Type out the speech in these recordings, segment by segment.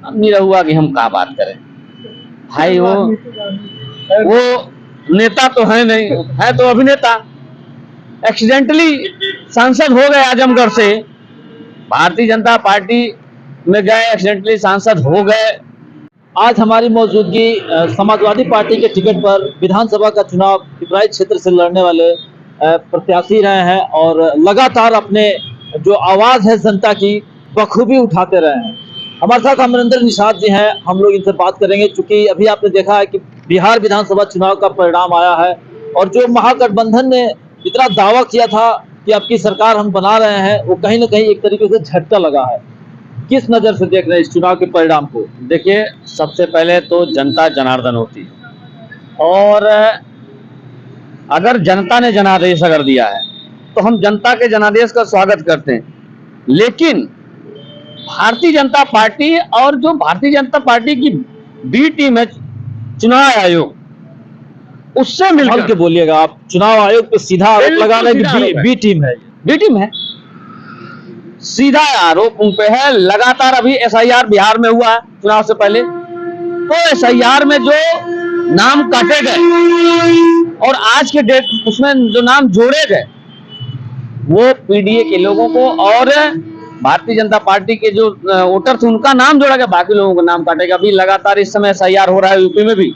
अब नहीं रहुआ कि हम क्या बात करें भाई। वो नेता तो है नहीं, है तो अभिनेता। एक्सीडेंटली सांसद हो गए आजमगढ़ से, भारतीय जनता पार्टी में गए, एक्सीडेंटली सांसद हो गए। आज हमारी मौजूदगी समाजवादी पार्टी के टिकट पर विधानसभा का चुनाव पिपराइच क्षेत्र से लड़ने वाले प्रत्याशी रहे हैं और लगातार अपने जो आवाज है जनता की बखूबी उठाते रहे हैं। हमारे साथ अमरिंदर निषाद जी हैं, हम लोग इनसे बात करेंगे क्योंकि अभी आपने देखा है कि बिहार विधानसभा चुनाव का परिणाम आया है और जो महागठबंधन ने इतना दावा किया था कि अब की सरकार हम बना रहे हैं, वो कहीं ना कहीं एक तरीके से झटका लगा है। किस नजर से देख रहे हैं इस चुनाव के परिणाम को? देखिए, सबसे पहले तो जनता जनार्दन होती है और अगर जनता ने जनादेश अगर दिया है तो हम जनता के जनादेश का स्वागत करते हैं। लेकिन भारतीय जनता पार्टी और जो भारतीय जनता पार्टी की बी टीम है चुनाव आयोग, उससे मिलकर के बोलिएगा आप। चुनाव आयोग पे सीधा आरोप लगा रहे हैं कि बी टीम है। बी टीम है, सीधा आरोप उन पे है। लगातार अभी एसआईआर बिहार में हुआ है चुनाव से पहले, तो एसआईआर में जो नाम काटे गए और आज के डेट उसमें जो नाम जोड़े गए वो पीडीए के लोगों को और भारतीय जनता पार्टी के जो वोटर थे उनका नाम जोड़ा गया, बाकी लोगों का नाम काटेगा। अभी लगातार इस समय एसआईआर हो रहा है यूपी में भी,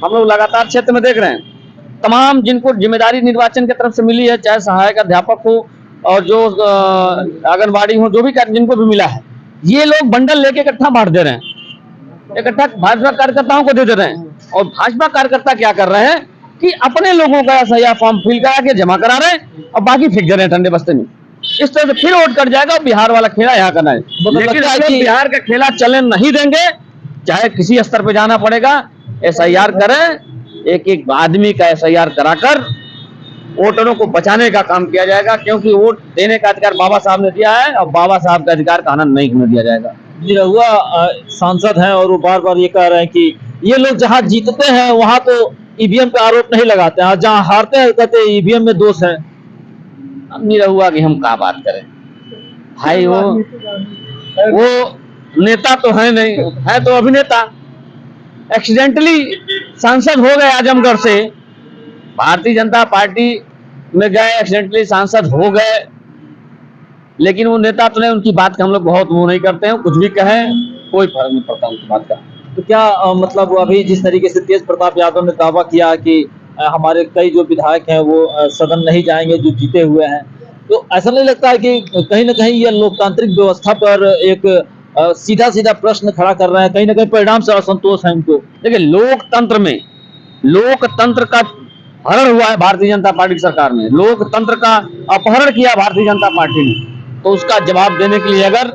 हम लोग लगातार क्षेत्र में देख रहे हैं। तमाम जिनको जिम्मेदारी निर्वाचन की तरफ से मिली है, चाहे सहायक अध्यापक हो और जो आंगनबाड़ी हो, जो भी जिनको भी मिला है, ये लोग बंडल लेके इकट्ठा बांट दे रहे हैं, इकट्ठा भाजपा कार्यकर्ताओं को दे रहे हैं। और भाजपा कार्यकर्ता क्या कर रहे हैं कि अपने लोगों का एसआईआर फॉर्म फिल करा के जमा करा रहे हैं और बाकी फेंक दे रहे हैं ठंडे बस्ते में। इस तरह से फिर वोट कट जाएगा और बिहार वाला खेला यहाँ करना है। लेकिन बिहार का खेला चलने नहीं देंगे, चाहे किसी स्तर पे जाना पड़ेगा। एसआईआर करें, एक एक आदमी का एसआईआर कराकर वोटरों को बचाने का काम किया जाएगा, क्योंकि वोट देने का अधिकार बाबा साहब ने दिया है और बाबा साहब का अधिकार का आनंद नहीं होने दिया जाएगा। निरहुआ सांसद हैं और वो बार बार ये कह रहे हैं कि ये लोग जहां जीतते हैं वहां तो ईवीएम पे आरोप नहीं लगाते हैं, जहां हारते हैं कहते हैं ईवीएम में दोष है। अब निरहुआ कि हम क्या बात करें भाई। वो नेता तो है नहीं, है तो अभिनेता। एक्सीडेंटली सांसद हो गए आजमगढ़ से, भारतीय जनता पार्टी में गए, एक्सीडेंटली सांसद हो गए। लेकिन वो नेता तो नहीं, उनकी बात का हम लोग बहुत वो नहीं करते हैं, कुछ भी कहें कोई फर्क नहीं पड़ता उनकी बात का। तो क्या मतलब अभी जिस तरीके से तेज प्रताप यादव ने दावा किया कि हमारे कई जो विधायक हैं वो सदन नहीं जाएंगे जो जीते हुए हैं, तो ऐसा नहीं लगता है कि कहीं ना कहीं ये लोकतांत्रिक व्यवस्था पर एक सीधा सीधा प्रश्न खड़ा कर रहे हैं, कहीं ना कहीं परिणाम से असंतोष है इनको? देखिए, लोकतंत्र में लोकतंत्र का हरण हुआ है भारतीय जनता पार्टी की सरकार में, लोकतंत्र का अपहरण किया भारतीय जनता पार्टी ने। तो उसका जवाब देने के लिए अगर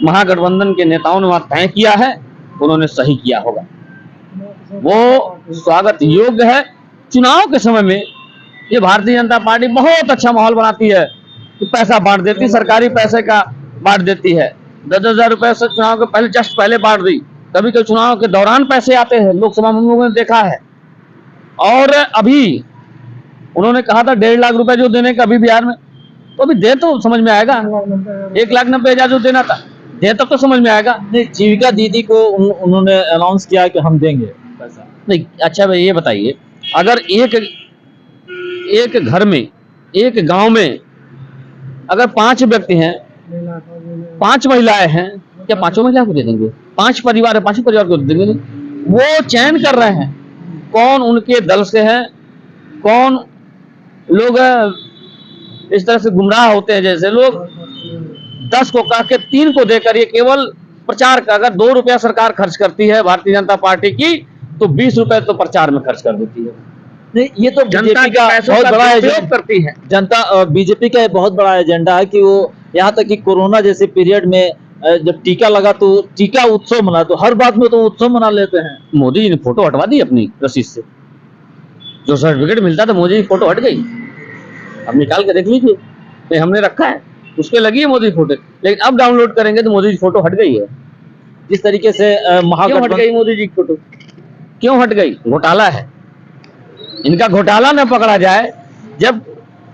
महागठबंधन के नेताओं ने वहां तय किया है, उन्होंने सही किया होगा, वो स्वागत योग्य है। चुनाव के समय में ये भारतीय जनता पार्टी बहुत अच्छा माहौल बनाती है, तो पैसा बांट देती है, सरकारी पैसे का बांट देती है। 10,000 रुपए से चुनाव के पहले जस्ट पहले बांट दी, कभी कभी चुनाव के दौरान पैसे आते हैं, लोकसभा में हम लोगों ने देखा है। और अभी उन्होंने कहा था 1.5 लाख रुपए जो देने का अभी बिहार में, तो अभी दे तो समझ में आएगा। 1,90,000 जो देना था दे तब तो समझ में आएगा। नहीं, जीविका दीदी को उन्होंने अनाउंस किया कि हम देंगे पैसा। नहीं, अच्छा भाई ये बताइए, अगर एक घर में, एक गांव में अगर 5 व्यक्ति हैं, 5 महिलाएं हैं, क्या 5 महिला को दे देंगे? 5 परिवार है, 5 परिवार को दे देंगे? वो चयन कर रहे हैं कौन उनके दल से है, कौन लोग इस तरह से गुमराह होते हैं। जैसे लोग 10 को कह के 3 को देकर, ये केवल प्रचार का, अगर 2 रुपया सरकार खर्च करती है भारतीय जनता पार्टी की, तो 20 रुपए तो प्रचार में खर्च कर देती है। नहीं, ये तो जनता का बहुत बड़ा एजेंडा करती है। जनता बीजेपी का बहुत बड़ा एजेंडा है कि वो यहाँ तक कि कोरोना जैसे पीरियड में जब टीका लगा तो टीका उत्सव मना, तो हर बात में तो उत्सव मना लेते हैं। मोदी जी ने फोटो हटवा दी अपनी रसीद से, जो सर्टिफिकेट मिलता था मोदी जी फोटो हट गई, अब निकाल के देख लीजिए, नहीं हमने रखा है, उसके लगी है मोदी फोटो, लेकिन अब डाउनलोड करेंगे तो मोदी जी फोटो हट गई है। जिस तरीके से क्यों हट गई मोदी जी की फोटो? क्यों हट गई? घोटाला है, इनका घोटाला न पकड़ा जाए, जब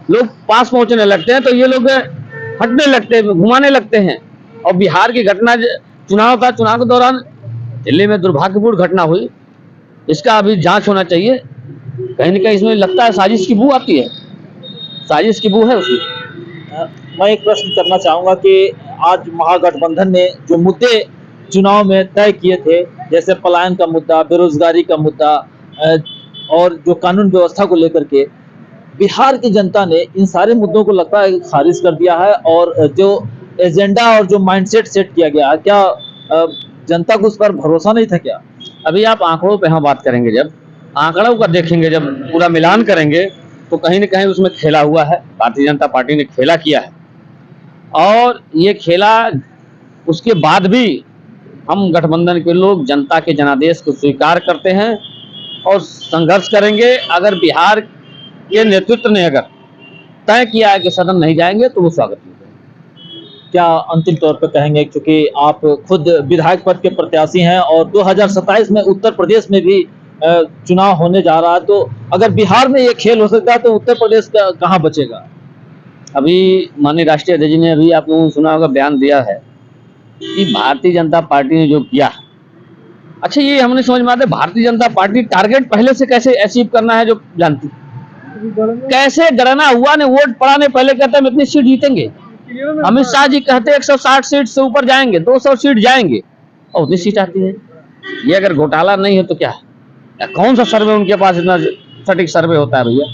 लोग पास पहुंचने लगते हैं तो ये लोग हटने लगते हैं, घुमाने लगते हैं। और बिहार की घटना चुनाव था, चुनाव के दौरान दिल्ली में दुर्भाग्यपूर्ण घटना हुई, इसका अभी जांच होना चाहिए। कहीं न कहीं इसमें लगता है साजिश की बू आती है, साजिश की बू है उसमें। मैं एक प्रश्न करना चाहूंगा कि आज महागठबंधन ने जो मुद्दे चुनाव में तय किए थे, जैसे पलायन का मुद्दा, बेरोजगारी का मुद्दा और जो कानून व्यवस्था को लेकर के, बिहार की जनता ने इन सारे मुद्दों को लगता है खारिज कर दिया है और जो एजेंडा और जो माइंडसेट सेट किया गया है, क्या जनता को उस पर भरोसा नहीं था क्या? अभी आप आंकड़ों पे हम बात करेंगे, जब आंकड़ों का देखेंगे, जब पूरा मिलान करेंगे तो कहीं न कहीं उसमें खेला हुआ है, भारतीय जनता पार्टी ने खेला किया है। और ये खेला, उसके बाद भी हम गठबंधन के लोग जनता के जनादेश को स्वीकार करते हैं और संघर्ष करेंगे। अगर बिहार के नेतृत्व ने अगर तय किया है कि सदन नहीं जाएंगे तो वो स्वागत नहीं करेंगे। क्या अंतिम तौर पर कहेंगे, क्योंकि आप खुद विधायक पद के प्रत्याशी हैं और 2027 में उत्तर प्रदेश में भी चुनाव होने जा रहा है, तो अगर बिहार में ये खेल हो सकता है तो उत्तर प्रदेश का कहाँ बचेगा? अभी माननीय राष्ट्रीय अध्यक्ष जी ने अभी आप लोगों को सुना होगा, बयान दिया है कि भारतीय जनता पार्टी ने जो किया, अच्छा ये हमने समझ में आता है भारतीय जनता पार्टी टारगेट पहले से कैसे अचीव करना है जो जानती, कैसे डरना हुआ ने वोट पड़ा ने पहले कहते हम इतनी सीट जीतेंगे। अमित शाह जी कहते 160 सीट से ऊपर जाएंगे, 200 सीट जाएंगे और उतनी सीट आती है। ये अगर घोटाला नहीं है तो क्या है? कौन सा सर्वे उनके पास इतना सटीक सर्वे होता है भैया?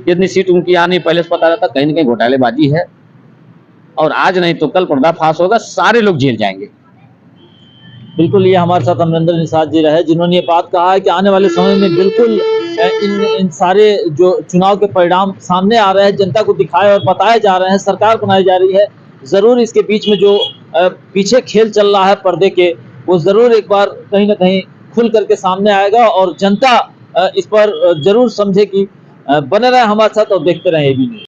इतनी सीट उनकी आनी पहले से पता रहता, कहीं ना कहीं घोटालेबाजी है और आज नहीं तो कल पर्दाफाश होगा, सारे लोग जेल जाएंगे। बिल्कुल, ये हमारे साथ अमरिंदर निषाद जी रहे जिन्होंने ये बात कहा है कि आने वाले समय में बिल्कुल इन सारे जो चुनाव के परिणाम सामने आ रहे हैं, जनता को दिखाए और बताए जा रहे हैं, सरकार बनाई जा रही है, जरूर इसके बीच में जो पीछे खेल चल रहा है पर्दे के, वो जरूर एक बार कहीं ना कहीं खुल करके सामने आएगा और जनता इस पर जरूर समझेगी। बने रहे हमारे साथ और देखते रहे एबी न्यूज़।